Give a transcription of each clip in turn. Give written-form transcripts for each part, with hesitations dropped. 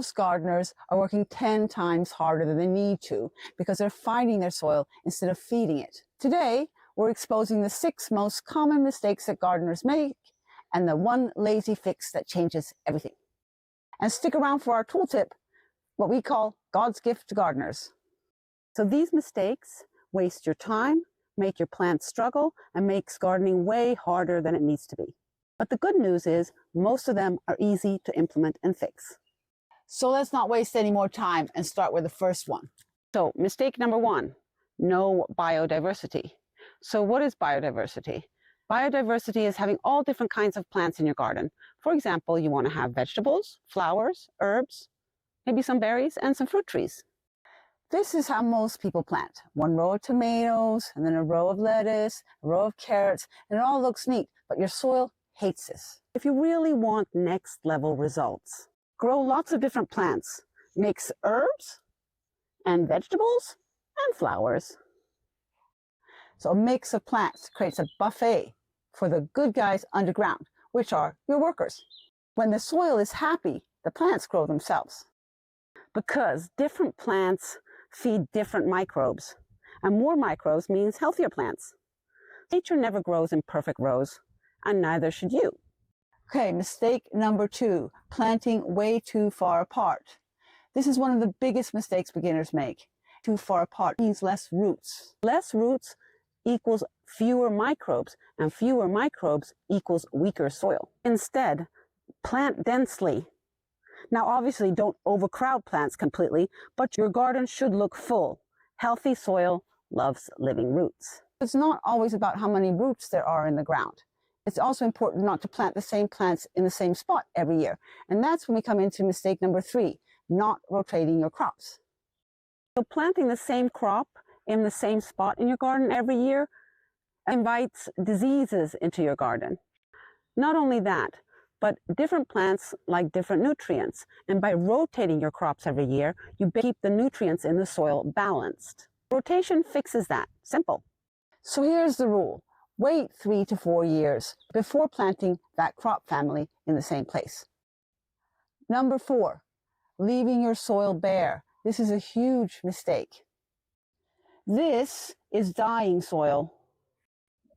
most gardeners are working 10 times harder than they need to because they're fighting their soil instead of feeding it. Today, we're exposing the 6 most common mistakes that gardeners make and the one lazy fix that changes everything. And stick around for our tooltip, what we call God's gift to gardeners. So these mistakes waste your time, make your plants struggle, and makes gardening way harder than it needs to be. But the good news is most of them are easy to implement and fix. So let's not waste any more time and start with the first one. So mistake number 1, no biodiversity. So what is biodiversity? Biodiversity is having all different kinds of plants in your garden. For example, you want to have vegetables, flowers, herbs, maybe some berries, and some fruit trees. This is how most people plant. 1 row of tomatoes, and then a row of lettuce, a row of carrots, and it all looks neat, but your soil hates this. If you really want next level results, grow lots of different plants. Mix herbs and vegetables and flowers. So a mix of plants creates a buffet for the good guys underground, which are your workers. When the soil is happy, the plants grow themselves. Because different plants feed different microbes, and more microbes means healthier plants. Nature never grows in perfect rows, and neither should you. Okay, mistake number 2, planting way too far apart. This is one of the biggest mistakes beginners make. Too far apart means less roots. Less roots equals fewer microbes, and fewer microbes equals weaker soil. Instead, plant densely. Now, obviously, don't overcrowd plants completely, but your garden should look full. Healthy soil loves living roots. It's not always about how many roots there are in the ground. It's also important not to plant the same plants in the same spot every year. And that's when we come into mistake number 3, not rotating your crops. So planting the same crop in the same spot in your garden every year invites diseases into your garden. Not only that, but different plants like different nutrients. And by rotating your crops every year, you keep the nutrients in the soil balanced. Rotation fixes that. Simple. So here's the rule. Wait 3 to 4 years before planting that crop family in the same place. Number 4, leaving your soil bare. This is a huge mistake. This is dying soil.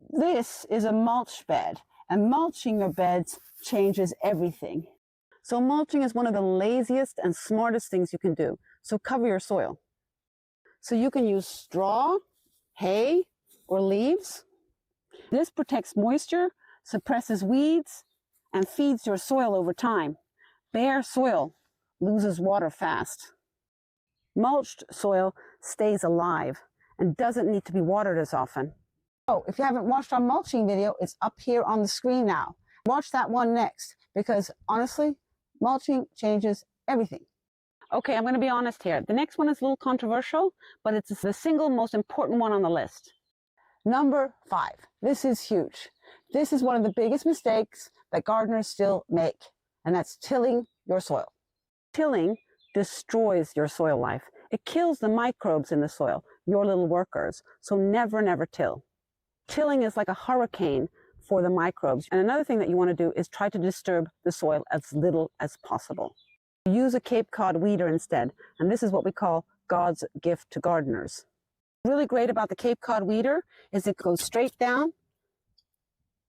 This is a mulch bed, and mulching your beds changes everything. So mulching is one of the laziest and smartest things you can do. So cover your soil. So you can use straw, hay, or leaves. This protects moisture, suppresses weeds, and feeds your soil over time. Bare soil loses water fast. Mulched soil stays alive and doesn't need to be watered as often. Oh, if you haven't watched our mulching video, it's up here on the screen now. Watch that one next, because honestly, mulching changes everything. Okay, I'm going to be honest here. The next one is a little controversial, but it's the single most important one on the list. Number 5. This is huge. This is one of the biggest mistakes that gardeners still make, and that's tilling your soil. Tilling destroys your soil life. It kills the microbes in the soil, your little workers. So never, never till. Tilling is like a hurricane for the microbes. And another thing that you want to do is try to disturb the soil as little as possible. Use a Cape Cod weeder instead, and this is what we call God's gift to gardeners. Really great about the Cape Cod weeder is it goes straight down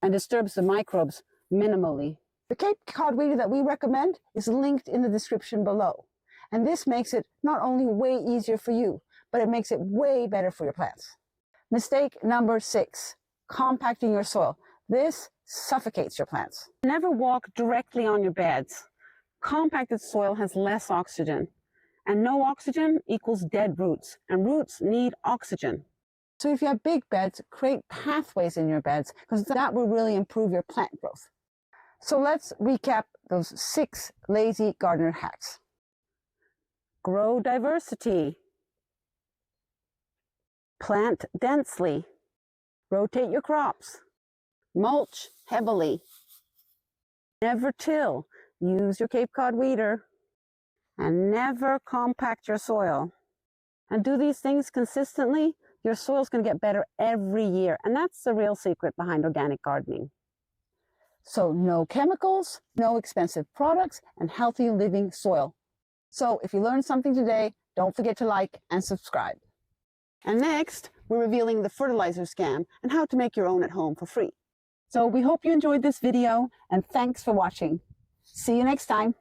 and disturbs the microbes minimally. The Cape Cod weeder that we recommend is linked in the description below. And this makes it not only way easier for you, but it makes it way better for your plants. Mistake number 6, compacting your soil. This suffocates your plants. Never walk directly on your beds. Compacted soil has less oxygen. And no oxygen equals dead roots, and roots need oxygen. So if you have big beds, create pathways in your beds, because that will really improve your plant growth. So let's recap those 6 lazy gardener hacks. Grow diversity. Plant densely. Rotate your crops. Mulch heavily. Never till. Use your Cape Cod weeder. And never compact your soil. And do these things consistently, your soil's going to get better every year. And that's the real secret behind organic gardening. So no chemicals, no expensive products, and healthy living soil. So if you learned something today, don't forget to like and subscribe. And next, we're revealing the fertilizer scam and how to make your own at home for free. So we hope you enjoyed this video, and thanks for watching. See you next time.